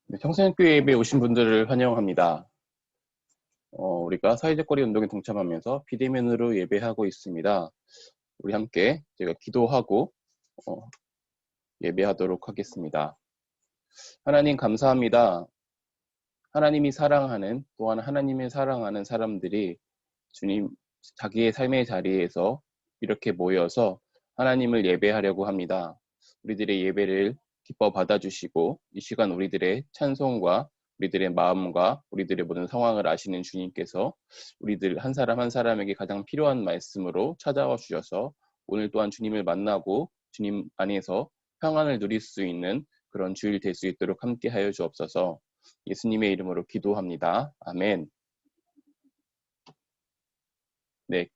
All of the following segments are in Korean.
네, 청소년교회 예배에 오신 분들을 환영합니다. 우리가 사회적 거리 운동에 동참하면서 비대면으로 예배하고 있습니다. 우리 함께 제가 기도하고 예배하도록 하겠습니다. 하나님 감사합니다. 하나님이 사랑하는, 또한 하나님을 사랑하는 사람들이 주님 자기의 삶의 자리에서 이렇게 모여서 하나님을 예배하려고 합니다. 우리들의 예배를 기뻐 받아주시고 이 시간 우리들의 찬송과 우리들의 마음과 우리들의 모든 상황을 아시는 주님께서 우리들 한 사람 한 사람에게 가장 필요한 말씀으로 찾아와 주셔서 오늘 또한 주님을 만나고 주님 안에서 평안을 누릴 수 있는 그런 주일 될 수 있도록 함께 하여 주옵소서. 예수님의 이름으로 기도합니다. 아멘. 네,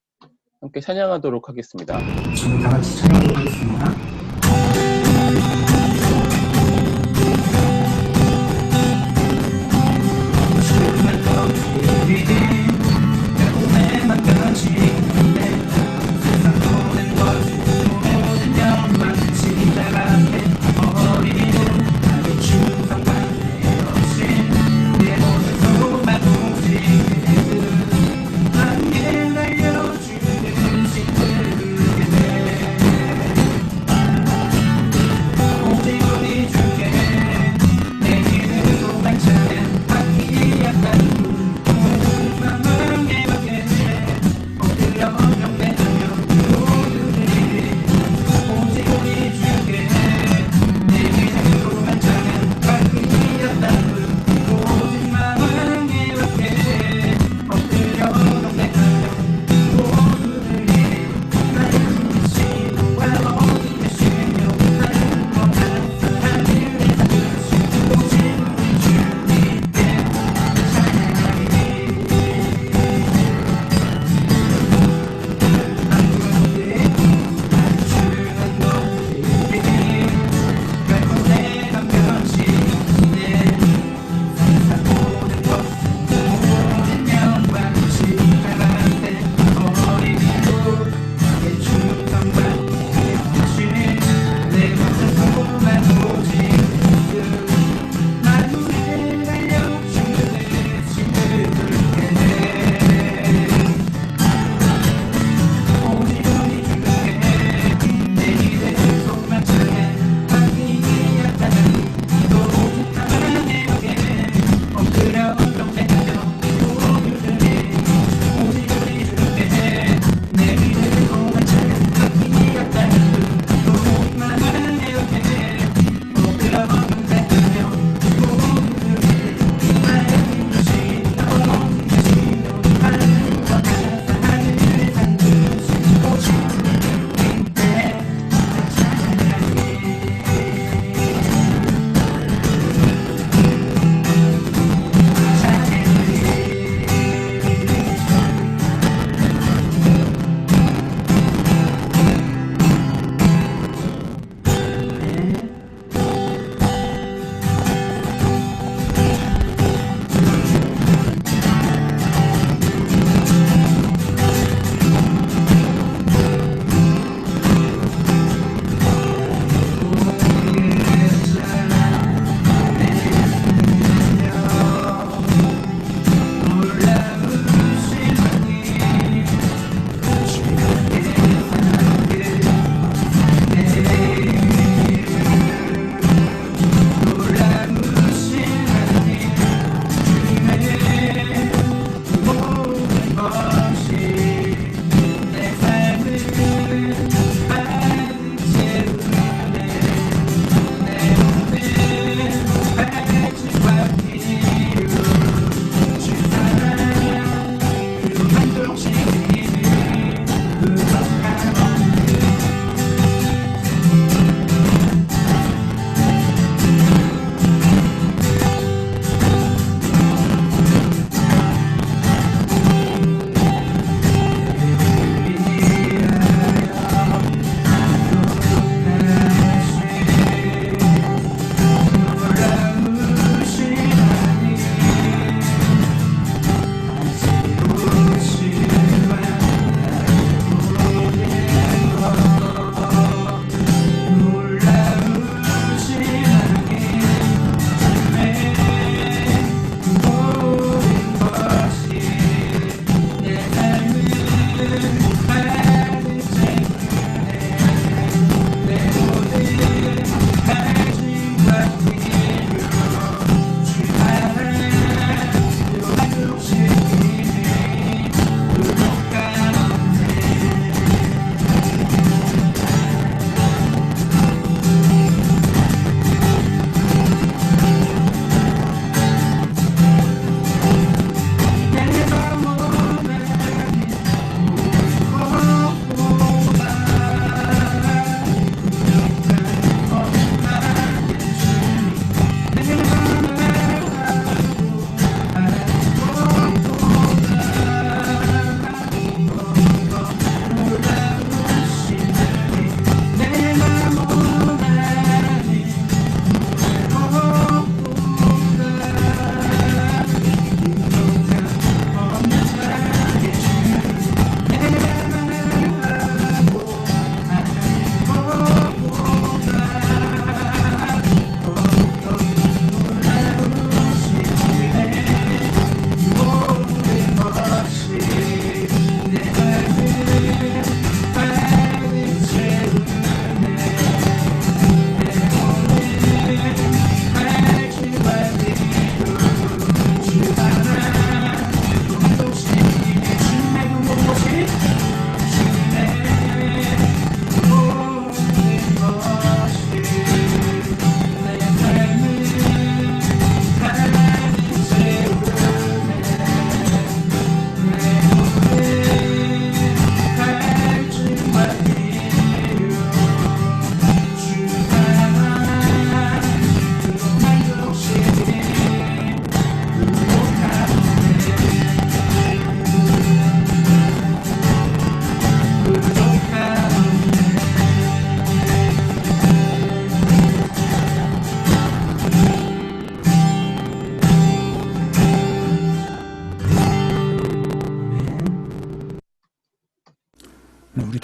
함께 찬양하도록 하겠습니다. 저희 다 같이 찬양하겠습니다.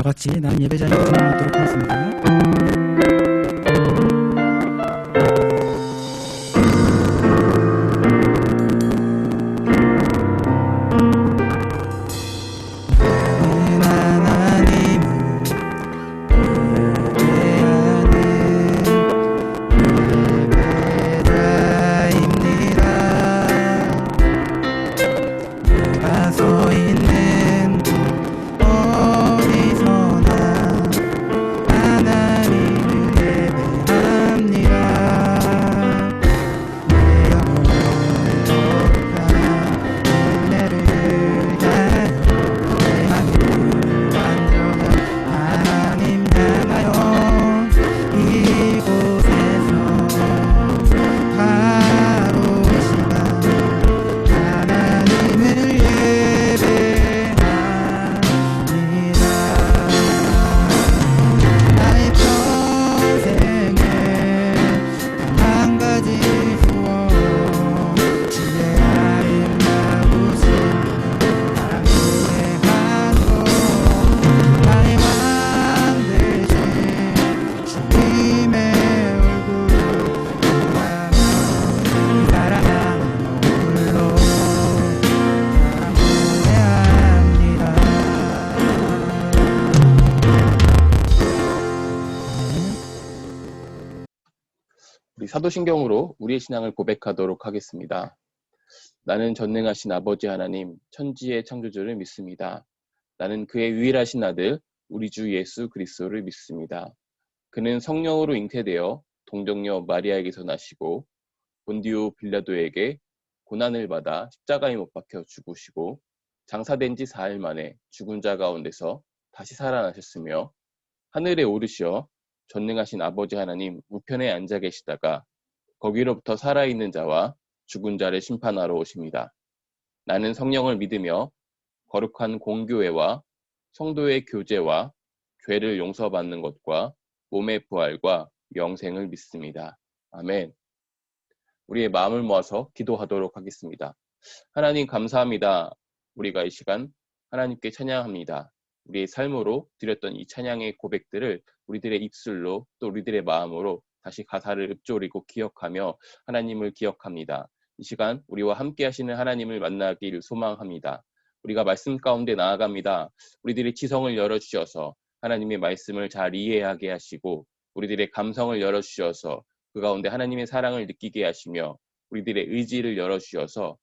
같이 나는 예배자에 진행하도록 하겠습니다. 서 있는 어디서나 하나님을 예배합니다. 내 영혼을 돕아 은혜를 다하여 내 하늘을 만져가 하나님 향하여 이곳에서 바로 이 시간 하나님을 나의 평생에 한 가지 소원 주의 아름다우신 하나님의 한국 나의 왕 되신 주님의 얼굴 바라보며 사랑하는 얼굴로 우리 사도신경으로 우리의 신앙을 고백하도록 하겠습니다. 나는 전능하신 아버지 하나님, 천지의 창조주를 믿습니다. 나는 그의 유일하신 아들, 우리 주 예수 그리스도를 믿습니다. 그는 성령으로 잉태되어 동정녀 마리아에게서 나시고 본디오 빌라도에게 고난을 받아 십자가에 못 박혀 죽으시고 장사된 지 4일 만에 죽은 자 가운데서 다시 살아나셨으며 하늘에 오르시어 전능하신 아버지 하나님 우편에 앉아 계시다가 거기로부터 살아있는 자와 죽은 자를 심판하러 오십니다. 나는 성령을 믿으며 거룩한 공교회와 성도의 교제와 죄를 용서받는 것과 몸의 부활과 영생을 믿습니다. 아멘. 우리의 마음을 모아서 기도하도록 하겠습니다. 하나님 감사합니다. 우리가 이 시간 하나님께 찬양합니다. 우리의 삶으로 드렸던 이 찬양의 고백들을 우리들의 입술로 또 우리들의 마음으로 다시 가사를 읊조리고 기억하며 하나님을 기억합니다. 이 시간 우리와 함께 하시는 하나님을 만나기를 소망합니다. 우리가 말씀 가운데 나아갑니다. 우리들의 지성을 열어주셔서 하나님의 말씀을 잘 이해하게 하시고 우리들의 감성을 열어주셔서 그 가운데 하나님의 사랑을 느끼게 하시며 우리들의 의지를 열어주셔서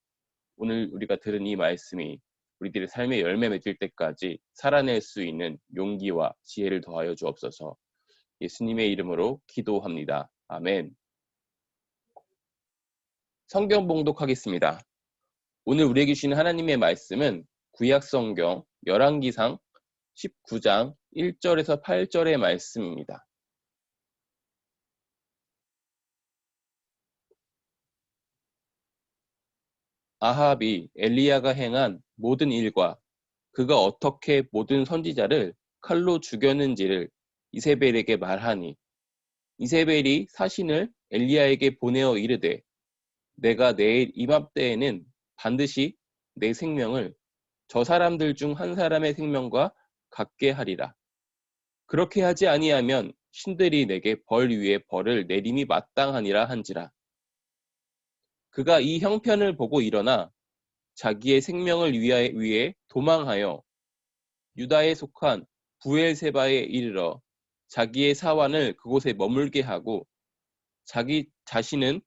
오늘 우리가 들은 이 말씀이 우리들의 삶의 열매 맺을 때까지 살아낼 수 있는 용기와 지혜를 더하여 주옵소서. 예수님의 이름으로 기도합니다. 아멘. 성경 봉독하겠습니다. 오늘 우리에게 주신 하나님의 말씀은 구약성경 열왕기상 19장 1절에서 8절의 말씀입니다. 아합이 엘리야가 행한 모든 일과 그가 어떻게 모든 선지자를 칼로 죽였는지를 이세벨에게 말하니 이세벨이 사신을 엘리야에게 보내어 이르되 내가 내일 이맘때에는 반드시 내 생명을 저 사람들 중 한 사람의 생명과 같게 하리라. 그렇게 하지 아니하면 신들이 내게 벌 위에 벌을 내림이 마땅하니라 한지라. 그가 이 형편을 보고 일어나 자기의 생명을 위해 도망하여 유다에 속한 부엘세바에 이르러 자기의 사환을 그곳에 머물게 하고 자기 자신은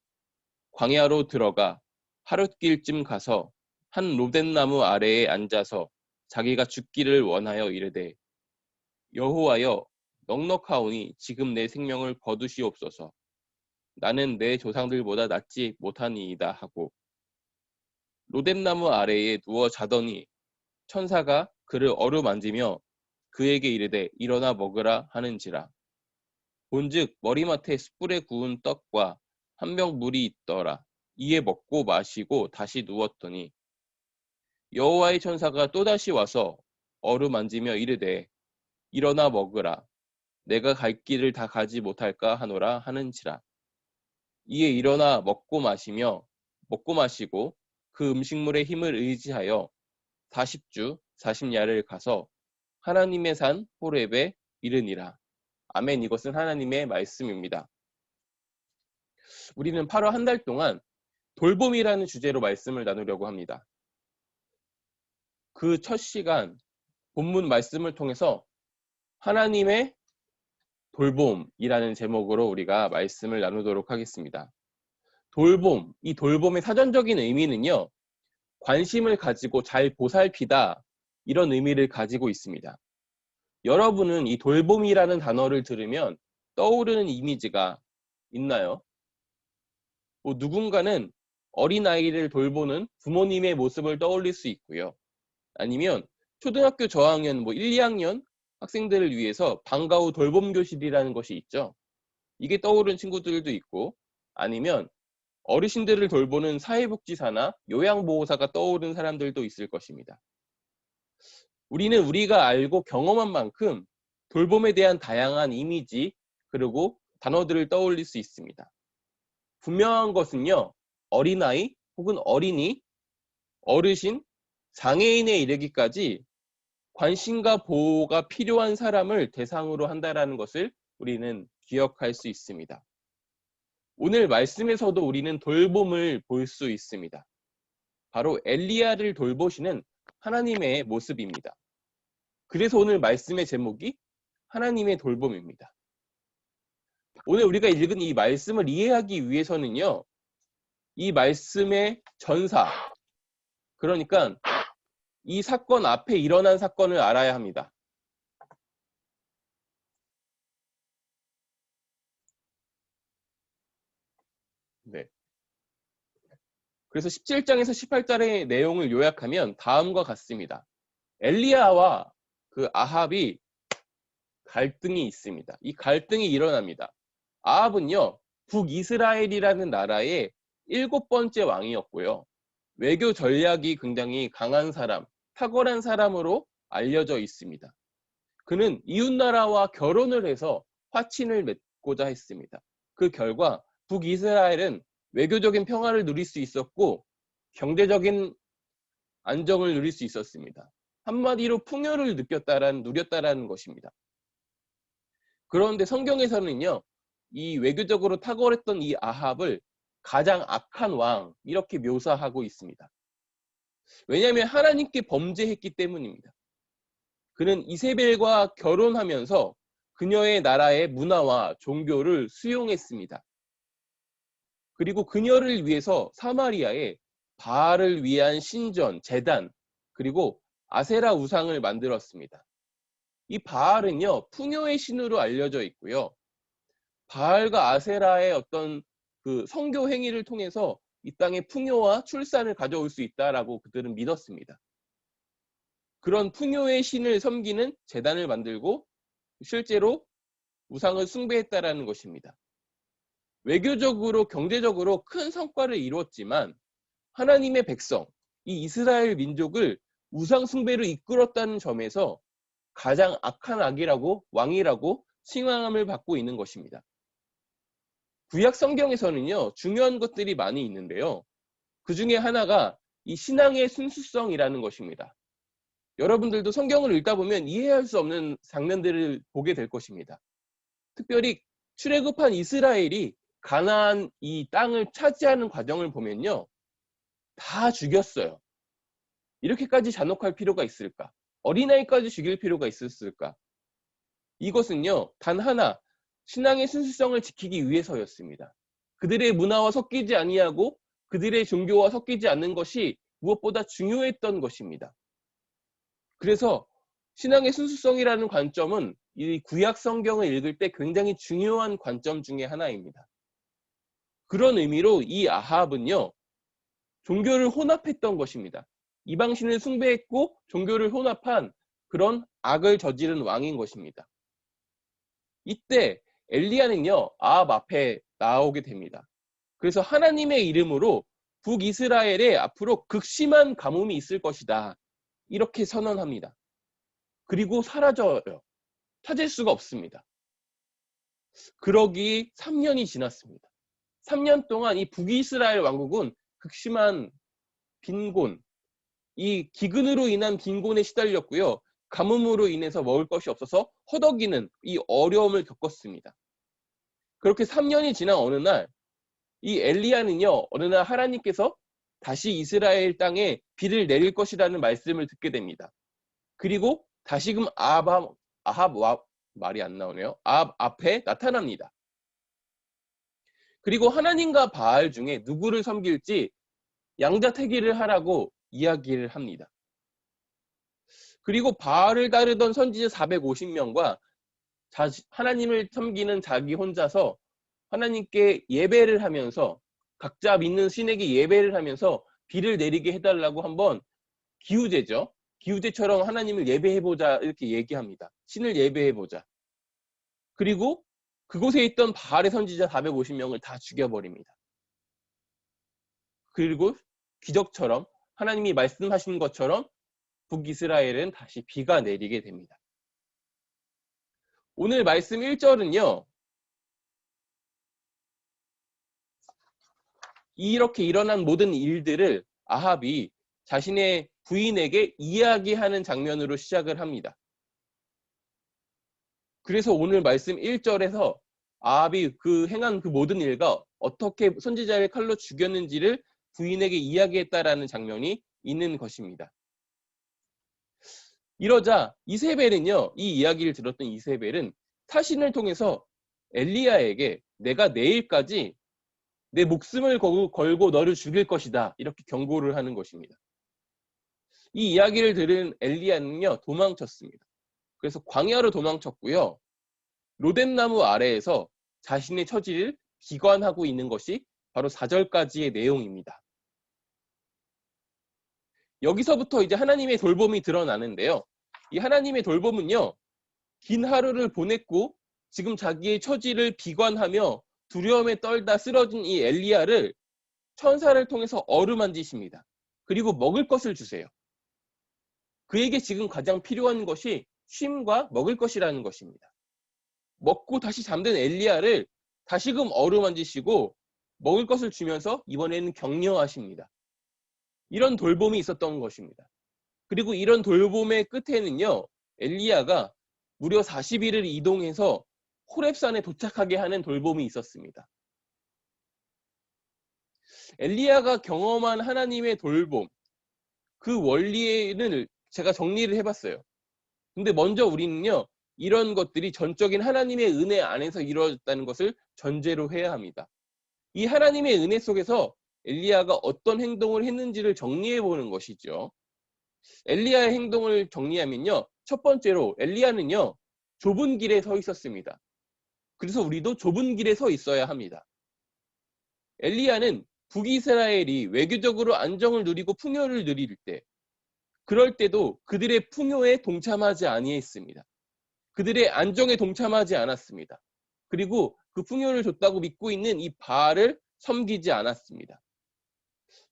광야로 들어가 하룻길쯤 가서 한 로덴나무 아래에 앉아서 자기가 죽기를 원하여 이르되 여호와여 넉넉하오니 지금 내 생명을 거두시옵소서. 나는 내 조상들보다 낫지 못하니이다 하고 로뎀나무 아래에 누워 자더니 천사가 그를 어루만지며 그에게 이르되 일어나 먹으라 하는지라. 본즉 머리맡에 숯불에 구운 떡과 한 병 물이 있더라. 이에 먹고 마시고 다시 누웠더니 여호와의 천사가 또다시 와서 어루만지며 이르되 일어나 먹으라. 내가 갈 길을 다 가지 못할까 하노라 하는지라. 이에 일어나 먹고 마시고 그 음식물의 힘을 의지하여 40주 40야를 가서 하나님의 산 호렙에 이르니라. 아멘. 이것은 하나님의 말씀입니다. 우리는 8월 한 달 동안 돌봄이라는 주제로 말씀을 나누려고 합니다. 그 첫 시간 본문 말씀을 통해서 하나님의 돌봄이라는 제목으로 우리가 말씀을 나누도록 하겠습니다. 돌봄, 이 돌봄의 사전적인 의미는요, 관심을 가지고 잘 보살피다, 이런 의미를 가지고 있습니다. 여러분은 이 돌봄이라는 단어를 들으면 떠오르는 이미지가 있나요? 누군가는 어린아이를 돌보는 부모님의 모습을 떠올릴 수 있고요. 아니면 초등학교 저학년 1, 2학년 학생들을 위해서 방과 후 돌봄 교실이라는 것이 있죠. 이게 떠오르는 친구들도 있고, 아니면 어르신들을 돌보는 사회복지사나 요양보호사가 떠오르는 사람들도 있을 것입니다. 우리는 우리가 알고 경험한 만큼 돌봄에 대한 다양한 이미지 그리고 단어들을 떠올릴 수 있습니다. 분명한 것은요, 어린아이 혹은 어린이, 어르신, 장애인에 이르기까지 관심과 보호가 필요한 사람을 대상으로 한다는 것을 우리는 기억할 수 있습니다. 오늘 말씀에서도 우리는 돌봄을 볼 수 있습니다. 바로 엘리야를 돌보시는 하나님의 모습입니다. 그래서 오늘 말씀의 제목이 하나님의 돌봄입니다. 오늘 우리가 읽은 이 말씀을 이해하기 위해서는요, 이 말씀의 전사, 그러니까 이 사건 앞에 일어난 사건을 알아야 합니다. 네. 그래서 17장에서 18장의 내용을 요약하면 다음과 같습니다. 엘리야와 그 아합이 갈등이 있습니다. 이 갈등이 일어납니다. 아합은요, 북이스라엘이라는 나라의 7번째 왕이었고요. 외교 전략이 굉장히 강한 사람, 탁월한 사람으로 알려져 있습니다. 그는 이웃나라와 결혼을 해서 화친을 맺고자 했습니다. 그 결과 북이스라엘은 외교적인 평화를 누릴 수 있었고 경제적인 안정을 누릴 수 있었습니다. 한마디로 풍요를 누렸다라는 것입니다. 그런데 성경에서는요, 이 외교적으로 탁월했던 이 아합을 가장 악한 왕, 이렇게 묘사하고 있습니다. 왜냐하면 하나님께 범죄했기 때문입니다. 그는 이세벨과 결혼하면서 그녀의 나라의 문화와 종교를 수용했습니다. 그리고 그녀를 위해서 사마리아에 바알을 위한 신전, 제단, 그리고 아세라 우상을 만들었습니다. 이 바알은요, 풍요의 신으로 알려져 있고요. 바알과 아세라의 어떤 그 성교 행위를 통해서 이 땅에 풍요와 출산을 가져올 수 있다라고 그들은 믿었습니다. 그런 풍요의 신을 섬기는 제단을 만들고 실제로 우상을 숭배했다라는 것입니다. 외교적으로 경제적으로 큰 성과를 이루었지만 하나님의 백성, 이 이스라엘 민족을 우상 숭배로 이끌었다는 점에서 가장 악한 왕이라고 칭함을 받고 있는 것입니다. 구약 성경에서는요, 중요한 것들이 많이 있는데요. 그 중에 하나가 이 신앙의 순수성이라는 것입니다. 여러분들도 성경을 읽다 보면 이해할 수 없는 장면들을 보게 될 것입니다. 특별히 출애굽한 이스라엘이 가나안 이 땅을 차지하는 과정을 보면요, 다 죽였어요. 이렇게까지 잔혹할 필요가 있을까? 어린아이까지 죽일 필요가 있었을까? 이것은요, 단 하나, 신앙의 순수성을 지키기 위해서였습니다. 그들의 문화와 섞이지 아니하고 그들의 종교와 섞이지 않는 것이 무엇보다 중요했던 것입니다. 그래서 신앙의 순수성이라는 관점은 이 구약 성경을 읽을 때 굉장히 중요한 관점 중에 하나입니다. 그런 의미로 이 아합은요, 종교를 혼합했던 것입니다. 이방신을 숭배했고 종교를 혼합한 그런 악을 저지른 왕인 것입니다. 이때 엘리야는요, 아합 앞에 나오게 됩니다. 그래서 하나님의 이름으로 북이스라엘에 앞으로 극심한 가뭄이 있을 것이다, 이렇게 선언합니다. 그리고 사라져요. 찾을 수가 없습니다. 그러기 3년이 지났습니다. 3년 동안 이 북이스라엘 왕국은 극심한 빈곤, 이 기근으로 인한 빈곤에 시달렸고요. 가뭄으로 인해서 먹을 것이 없어서 허덕이는 이 어려움을 겪었습니다. 그렇게 3년이 지난 어느 날 이 엘리야는요, 어느 날 하나님께서 다시 이스라엘 땅에 비를 내릴 것이라는 말씀을 듣게 됩니다. 그리고 다시금 말이 안 나오네요. 아합 앞에 나타납니다. 그리고 하나님과 바알 중에 누구를 섬길지 양자택일을 하라고 이야기를 합니다. 그리고 바알을 따르던 선지자 450명과 하나님을 섬기는 자기 혼자서 하나님께 예배를 하면서 각자 믿는 신에게 예배를 하면서 비를 내리게 해달라고 한번 기우제죠. 기우제처럼 하나님을 예배해보자 이렇게 얘기합니다. 신을 예배해보자. 그리고 그곳에 있던 바알의 선지자 450명을 다 죽여버립니다. 그리고 기적처럼 하나님이 말씀하신 것처럼 북이스라엘은 다시 비가 내리게 됩니다. 오늘 말씀 1절은요. 이렇게 일어난 모든 일들을 아합이 자신의 부인에게 이야기하는 장면으로 시작을 합니다. 그래서 오늘 말씀 1절에서 아합이 행한 그 모든 일과 어떻게 선지자를 칼로 죽였는지를 부인에게 이야기했다라는 장면이 있는 것입니다. 이러자 이세벨은요, 이 이야기를 들었던 이세벨은 사신을 통해서 엘리야에게 내가 내일까지 내 목숨을 걸고 너를 죽일 것이다 이렇게 경고를 하는 것입니다. 이 이야기를 들은 엘리야는요, 도망쳤습니다. 그래서 광야로 도망쳤고요. 로뎀나무 아래에서 자신의 처지를 비관하고 있는 것이 바로 4절까지의 내용입니다. 여기서부터 이제 하나님의 돌봄이 드러나는데요. 이 하나님의 돌봄은요, 긴 하루를 보냈고 지금 자기의 처지를 비관하며 두려움에 떨다 쓰러진 이 엘리야를 천사를 통해서 어루만지십니다. 그리고 먹을 것을 주세요. 그에게 지금 가장 필요한 것이 쉼과 먹을 것이라는 것입니다. 먹고 다시 잠든 엘리야를 다시금 어루만지시고 먹을 것을 주면서 이번에는 격려하십니다. 이런 돌봄이 있었던 것입니다. 그리고 이런 돌봄의 끝에는요, 엘리야가 무려 40일을 이동해서 호렙산에 도착하게 하는 돌봄이 있었습니다. 엘리야가 경험한 하나님의 돌봄, 그 원리는 제가 정리를 해봤어요. 근데 먼저 우리는요, 이런 것들이 전적인 하나님의 은혜 안에서 이루어졌다는 것을 전제로 해야 합니다. 이 하나님의 은혜 속에서 엘리야가 어떤 행동을 했는지를 정리해 보는 것이죠. 엘리야의 행동을 정리하면요, 첫 번째로 엘리야는요, 좁은 길에 서 있었습니다. 그래서 우리도 좁은 길에 서 있어야 합니다. 엘리야는 북이스라엘이 외교적으로 안정을 누리고 풍요를 누릴 때, 그럴 때도 그들의 풍요에 동참하지 아니했습니다. 그들의 안정에 동참하지 않았습니다. 그리고 그 풍요를 줬다고 믿고 있는 이 바알을 섬기지 않았습니다.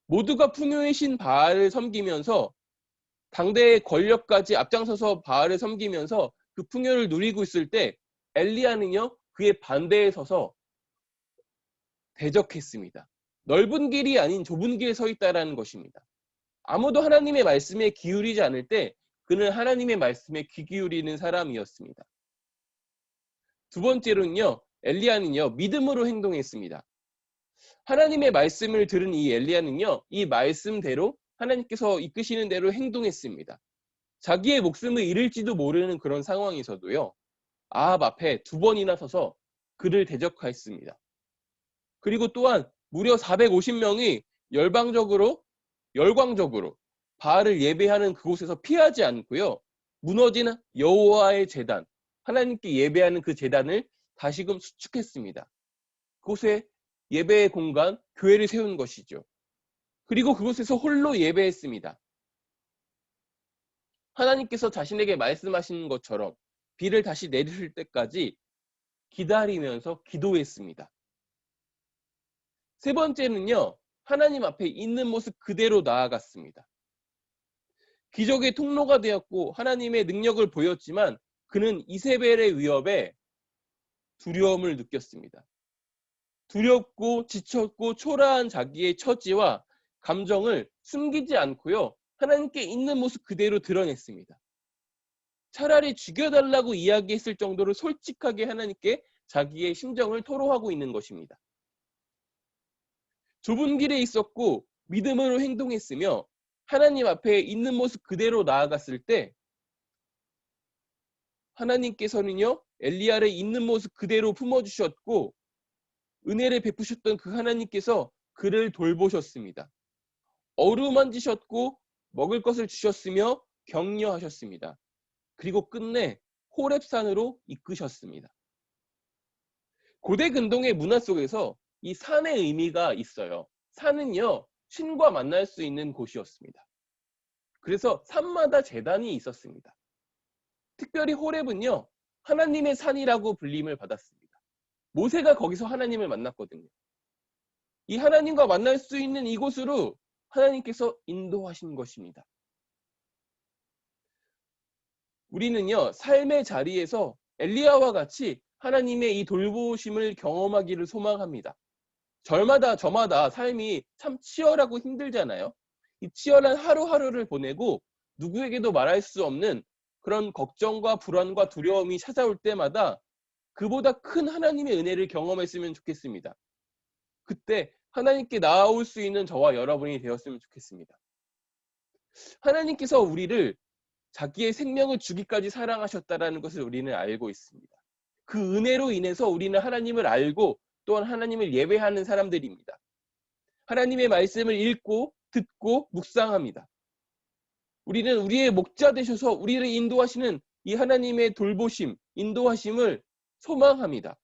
모두가 풍요의 신 바알을 섬기면서 당대의 권력까지 앞장서서 바알을 섬기면서 그 풍요를 누리고 있을 때 엘리야는요, 그의 반대에 서서 대적했습니다. 넓은 길이 아닌 좁은 길에 서 있다라는 것입니다. 아무도 하나님의 말씀에 기울이지 않을 때 그는 하나님의 말씀에 귀 기울이는 사람이었습니다. 두 번째로는요, 엘리야는요, 믿음으로 행동했습니다. 하나님의 말씀을 들은 이 엘리야는요, 이 말씀대로 하나님께서 이끄시는 대로 행동했습니다. 자기의 목숨을 잃을지도 모르는 그런 상황에서도요, 아합 앞에 2번이나 서서 그를 대적하였습니다. 그리고 또한 무려 450명이 열광적으로 바알을 예배하는 그곳에서 피하지 않고요, 무너진 여호와의 제단, 하나님께 예배하는 그 제단을 다시금 수축했습니다. 그곳에 예배의 공간, 교회를 세운 것이죠. 그리고 그곳에서 홀로 예배했습니다. 하나님께서 자신에게 말씀하신 것처럼 비를 다시 내리실 때까지 기다리면서 기도했습니다. 세 번째는요, 하나님 앞에 있는 모습 그대로 나아갔습니다. 기적의 통로가 되었고 하나님의 능력을 보였지만 그는 이세벨의 위협에 두려움을 느꼈습니다. 두렵고 지쳤고 초라한 자기의 처지와 감정을 숨기지 않고요, 하나님께 있는 모습 그대로 드러냈습니다. 차라리 죽여달라고 이야기했을 정도로 솔직하게 하나님께 자기의 심정을 토로하고 있는 것입니다. 좁은 길에 있었고 믿음으로 행동했으며 하나님 앞에 있는 모습 그대로 나아갔을 때 하나님께서는요, 엘리야를 있는 모습 그대로 품어주셨고 은혜를 베푸셨던 그 하나님께서 그를 돌보셨습니다. 어루만지셨고 먹을 것을 주셨으며 격려하셨습니다. 그리고 끝내 호렙산으로 이끄셨습니다. 고대 근동의 문화 속에서 이 산의 의미가 있어요. 산은요, 신과 만날 수 있는 곳이었습니다. 그래서 산마다 제단이 있었습니다. 특별히 호렙은요, 하나님의 산이라고 불림을 받았습니다. 모세가 거기서 하나님을 만났거든요. 이 하나님과 만날 수 있는 이곳으로 하나님께서 인도하신 것입니다. 우리는요, 삶의 자리에서 엘리야와 같이 하나님의 이 돌보심을 경험하기를 소망합니다. 저마다 삶이 참 치열하고 힘들잖아요. 이 치열한 하루하루를 보내고 누구에게도 말할 수 없는 그런 걱정과 불안과 두려움이 찾아올 때마다 그보다 큰 하나님의 은혜를 경험했으면 좋겠습니다. 그때 하나님께 나아올 수 있는 저와 여러분이 되었으면 좋겠습니다. 하나님께서 우리를 자기의 생명을 주기까지 사랑하셨다는 것을 우리는 알고 있습니다. 그 은혜로 인해서 우리는 하나님을 알고 또한 하나님을 예배하는 사람들입니다. 하나님의 말씀을 읽고 듣고 묵상합니다. 우리는 우리의 목자 되셔서 우리를 인도하시는 이 하나님의 돌보심, 인도하심을 소망합니다.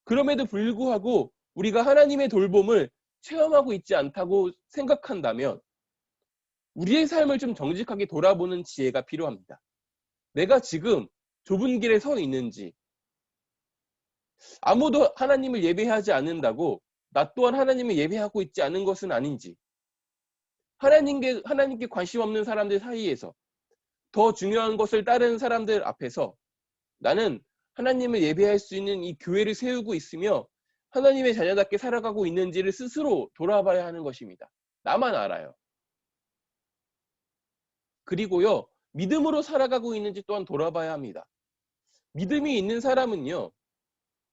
그럼에도 불구하고 우리가 하나님의 돌봄을 체험하고 있지 않다고 생각한다면 우리의 삶을 좀 정직하게 돌아보는 지혜가 필요합니다. 내가 지금 좁은 길에 서 있는지, 아무도 하나님을 예배하지 않는다고 나 또한 하나님을 예배하고 있지 않은 것은 아닌지, 하나님께 관심 없는 사람들 사이에서 더 중요한 것을 따르는 사람들 앞에서 나는 하나님을 예배할 수 있는 이 교회를 세우고 있으며 하나님의 자녀답게 살아가고 있는지를 스스로 돌아봐야 하는 것입니다. 나만 알아요. 그리고요, 믿음으로 살아가고 있는지 또한 돌아봐야 합니다. 믿음이 있는 사람은요,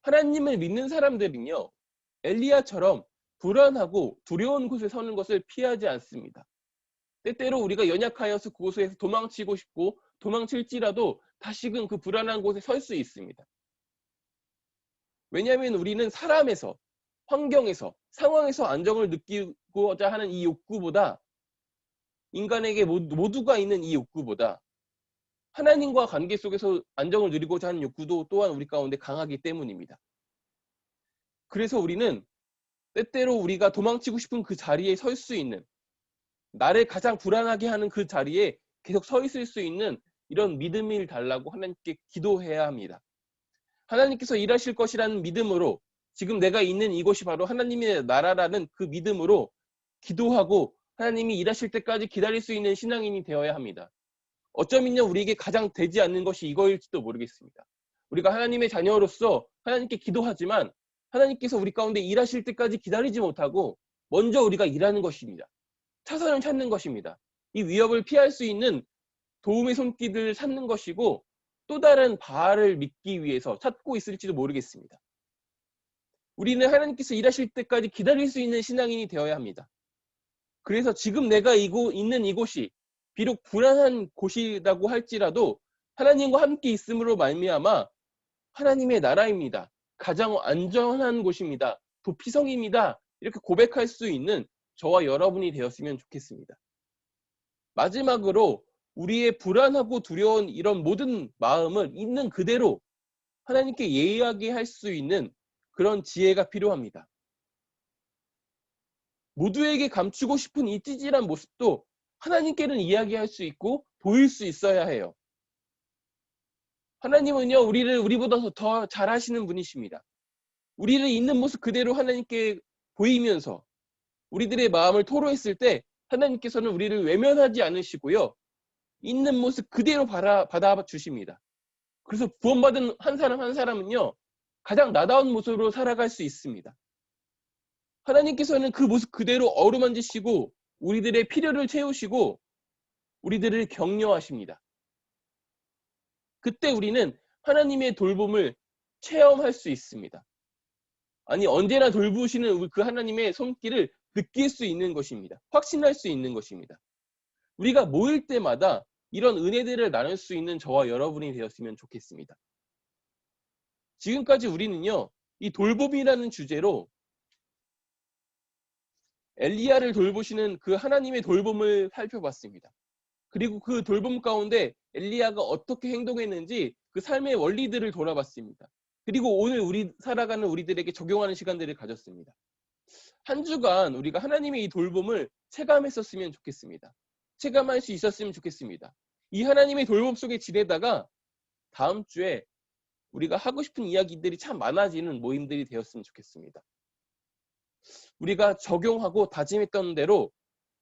하나님을 믿는 사람들은요, 엘리야처럼 불안하고 두려운 곳에 서는 것을 피하지 않습니다. 때때로 우리가 연약하여서 그곳에서 도망치고 싶고 도망칠지라도 다시금 그 불안한 곳에 설 수 있습니다. 왜냐하면 우리는 사람에서, 환경에서, 상황에서 안정을 느끼고자 하는 이 욕구보다 인간에게 모두가 있는 이 욕구보다 하나님과 관계 속에서 안정을 누리고자 하는 욕구도 또한 우리 가운데 강하기 때문입니다. 그래서 우리는 때때로 우리가 도망치고 싶은 그 자리에 설 수 있는, 나를 가장 불안하게 하는 그 자리에 계속 서 있을 수 있는 이런 믿음을 달라고 하나님께 기도해야 합니다. 하나님께서 일하실 것이라는 믿음으로, 지금 내가 있는 이곳이 바로 하나님의 나라라는 그 믿음으로 기도하고 하나님이 일하실 때까지 기다릴 수 있는 신앙인이 되어야 합니다. 어쩌면요, 우리에게 가장 되지 않는 것이 이거일지도 모르겠습니다. 우리가 하나님의 자녀로서 하나님께 기도하지만 하나님께서 우리 가운데 일하실 때까지 기다리지 못하고 먼저 우리가 일하는 것입니다. 차선을 찾는 것입니다. 이 위협을 피할 수 있는 도움의 손길을 찾는 것이고 또 다른 바알을 믿기 위해서 찾고 있을지도 모르겠습니다. 우리는 하나님께서 일하실 때까지 기다릴 수 있는 신앙인이 되어야 합니다. 그래서 지금 내가 있는 이곳이 비록 불안한 곳이라고 할지라도 하나님과 함께 있음으로 말미암아 하나님의 나라입니다. 가장 안전한 곳입니다. 도피성입니다. 이렇게 고백할 수 있는 저와 여러분이 되었으면 좋겠습니다. 마지막으로 우리의 불안하고 두려운 이런 모든 마음을 있는 그대로 하나님께 예의하게 할 수 있는 그런 지혜가 필요합니다. 모두에게 감추고 싶은 이 찌질한 모습도 하나님께는 이야기할 수 있고 보일 수 있어야 해요. 하나님은요, 우리보다 더 잘하시는 분이십니다. 우리를 있는 모습 그대로 하나님께 보이면서 우리들의 마음을 토로했을 때 하나님께서는 우리를 외면하지 않으시고요, 있는 모습 그대로 받아주십니다. 그래서 구원받은 한 사람 한 사람은요, 가장 나다운 모습으로 살아갈 수 있습니다. 하나님께서는 그 모습 그대로 어루만지시고 우리들의 필요를 채우시고 우리들을 격려하십니다. 그때 우리는 하나님의 돌봄을 체험할 수 있습니다. 아니, 언제나 돌보시는 그 하나님의 손길을 느낄 수 있는 것입니다. 확신할 수 있는 것입니다. 우리가 모일 때마다 이런 은혜들을 나눌 수 있는 저와 여러분이 되었으면 좋겠습니다. 지금까지 우리는요, 이 돌봄이라는 주제로 엘리야를 돌보시는 그 하나님의 돌봄을 살펴봤습니다. 그리고 그 돌봄 가운데 엘리야가 어떻게 행동했는지 그 삶의 원리들을 돌아봤습니다. 그리고 오늘 우리 살아가는 우리들에게 적용하는 시간들을 가졌습니다. 한 주간 우리가 하나님의 이 돌봄을 체감했었으면 좋겠습니다. 체감할 수 있었으면 좋겠습니다. 이 하나님의 돌봄 속에 지내다가 다음 주에 우리가 하고 싶은 이야기들이 참 많아지는 모임들이 되었으면 좋겠습니다. 우리가 적용하고 다짐했던 대로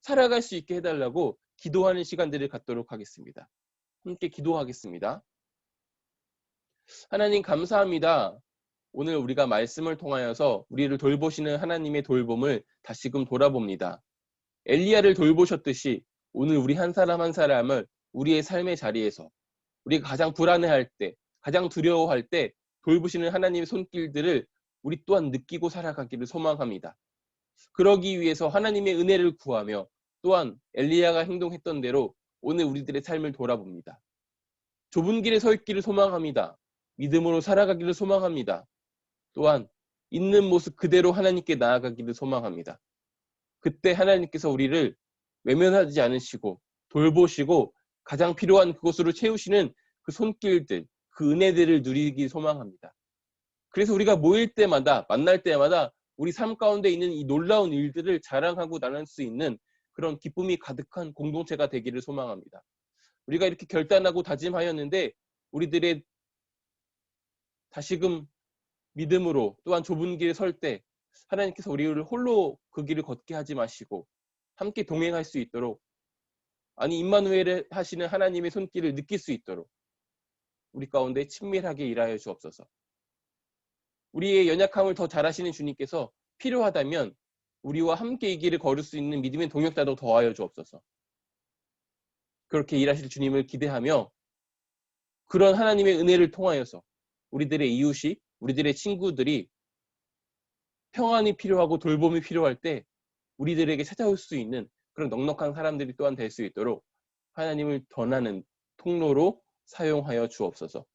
살아갈 수 있게 해달라고 기도하는 시간들을 갖도록 하겠습니다. 함께 기도하겠습니다. 하나님 감사합니다. 오늘 우리가 말씀을 통하여서 우리를 돌보시는 하나님의 돌봄을 다시금 돌아봅니다. 엘리야를 돌보셨듯이 오늘 우리 한 사람 한 사람을 우리의 삶의 자리에서 우리가 가장 불안해할 때, 가장 두려워할 때 돌보시는 하나님의 손길들을 우리 또한 느끼고 살아가기를 소망합니다. 그러기 위해서 하나님의 은혜를 구하며 또한 엘리야가 행동했던 대로 오늘 우리들의 삶을 돌아봅니다. 좁은 길에 서 있기를 소망합니다. 믿음으로 살아가기를 소망합니다. 또한 있는 모습 그대로 하나님께 나아가기를 소망합니다. 그때 하나님께서 우리를 외면하지 않으시고 돌보시고 가장 필요한 그곳으로 채우시는 그 손길들, 그 은혜들을 누리기 소망합니다. 그래서 우리가 모일 때마다, 만날 때마다 우리 삶 가운데 있는 이 놀라운 일들을 자랑하고 나눌 수 있는 그런 기쁨이 가득한 공동체가 되기를 소망합니다. 우리가 이렇게 결단하고 다짐하였는데 우리들의 다시금 믿음으로 또한 좁은 길에 설 때 하나님께서 우리를 홀로 그 길을 걷게 하지 마시고 함께 동행할 수 있도록, 아니 임마누엘을 하시는 하나님의 손길을 느낄 수 있도록 우리 가운데 친밀하게 일하여 주옵소서. 우리의 연약함을 더 잘하시는 주님께서 필요하다면 우리와 함께 이 길을 걸을 수 있는 믿음의 동역자도 더하여 주옵소서. 그렇게 일하실 주님을 기대하며 그런 하나님의 은혜를 통하여서 우리들의 이웃이, 우리들의 친구들이 평안이 필요하고 돌봄이 필요할 때 우리들에게 찾아올 수 있는 그런 넉넉한 사람들이 또한 될 수 있도록 하나님을 전하는 통로로 사용하여 주옵소서.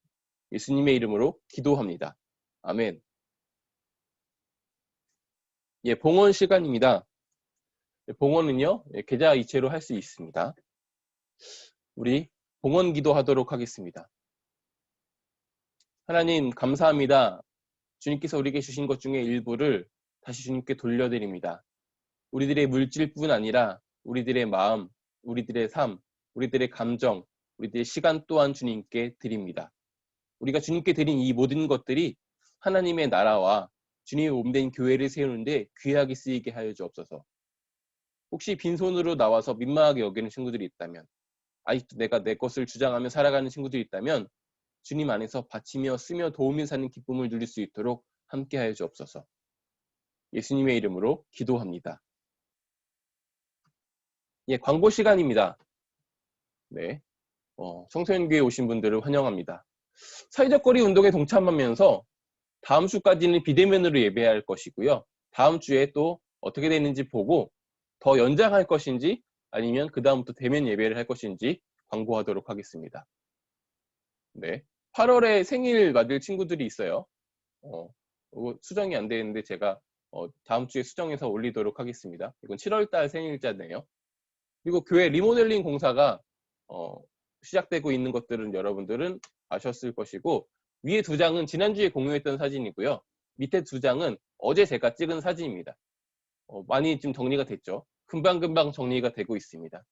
예수님의 이름으로 기도합니다. 아멘. 예, 봉헌 시간입니다. 봉헌은요, 계좌 이체로 할 수 있습니다. 우리 봉헌 기도하도록 하겠습니다. 하나님 감사합니다. 주님께서 우리에게 주신 것 중에 일부를 다시 주님께 돌려드립니다. 우리들의 물질뿐 아니라 우리들의 마음, 우리들의 삶, 우리들의 감정, 우리들의 시간 또한 주님께 드립니다. 우리가 주님께 드린 이 모든 것들이 하나님의 나라와 주님의 몸된 교회를 세우는데 귀하게 쓰이게 하여 주옵소서. 혹시 빈손으로 나와서 민망하게 여기는 친구들이 있다면, 아직도 내가 내 것을 주장하며 살아가는 친구들이 있다면 주님 안에서 바치며 쓰며 도우며 사는 기쁨을 누릴 수 있도록 함께 하여 주옵소서. 예수님의 이름으로 기도합니다. 예, 광고 시간입니다. 네, 청소년교회 오신 분들을 환영합니다. 사회적 거리 운동에 동참하면서 다음 주까지는 비대면으로 예배할 것이고요. 다음 주에 또 어떻게 되는지 보고 더 연장할 것인지 아니면 그 다음부터 대면 예배를 할 것인지 광고하도록 하겠습니다. 네, 8월에 생일 맞을 친구들이 있어요. 수정이 안 되는데 제가 다음 주에 수정해서 올리도록 하겠습니다. 이건 7월달 생일자네요. 그리고 교회 리모델링 공사가 시작되고 있는 것들은 여러분들은 아셨을 것이고, 위에 2장은 지난주에 공유했던 사진이고요. 밑에 2장은 어제 제가 찍은 사진입니다. 많이 좀 정리가 됐죠. 금방금방 정리가 되고 있습니다.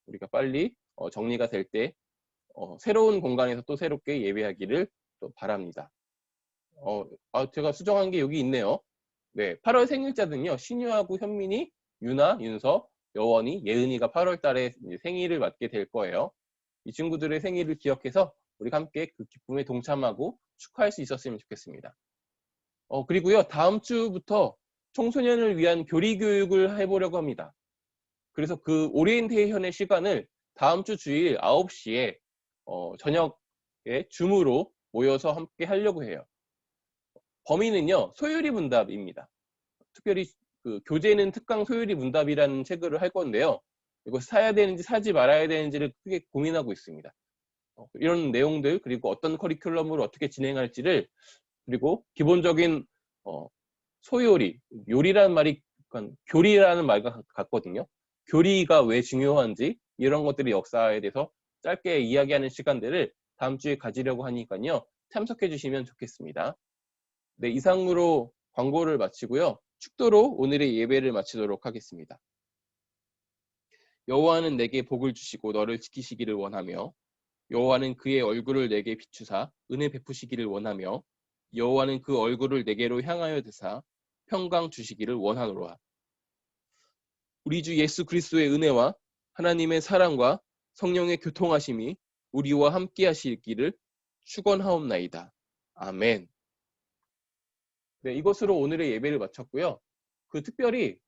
우리가 빨리 정리가 될 때 새로운 공간에서 또 새롭게 예배하기를 또 바랍니다. 제가 수정한 게 여기 있네요. 네, 8월 생일자들은요, 신유하고 현민이, 유나, 윤서, 여원이, 예은이가 8월 달에 생일을 맞게 될 거예요. 이 친구들의 생일을 기억해서 우리가 함께 그 기쁨에 동참하고 축하할 수 있었으면 좋겠습니다. 그리고요, 다음 주부터 청소년을 위한 교리 교육을 해보려고 합니다. 그래서 그 오리엔테이션의 시간을 다음 주 주일 9시에 저녁에 줌으로 모여서 함께 하려고 해요. 범위는요, 소요리 문답입니다. 특별히 그 교재는 특강 소요리 문답이라는 책을 할 건데요. 이거 사야 되는지 사지 말아야 되는지를 크게 고민하고 있습니다. 이런 내용들, 그리고 어떤 커리큘럼으로 어떻게 진행할지를, 그리고 기본적인 소요리, 요리라는 말이 약간 교리라는 말과 같거든요. 교리가 왜 중요한지 이런 것들의 역사에 대해서 짧게 이야기하는 시간들을 다음 주에 가지려고 하니까요. 참석해 주시면 좋겠습니다. 네, 이상으로 광고를 마치고요. 축도로 오늘의 예배를 마치도록 하겠습니다. 여호와는 내게 복을 주시고 너를 지키시기를 원하며, 여호와는 그의 얼굴을 내게 비추사 은혜 베푸시기를 원하며, 여호와는 그 얼굴을 내게로 향하여 드사 평강 주시기를 원하노라. 우리 주 예수 그리스도의 은혜와 하나님의 사랑과 성령의 교통하심이 우리와 함께 하시기를 축원하옵나이다. 아멘. 네, 이것으로 오늘의 예배를 마쳤고요. 특별히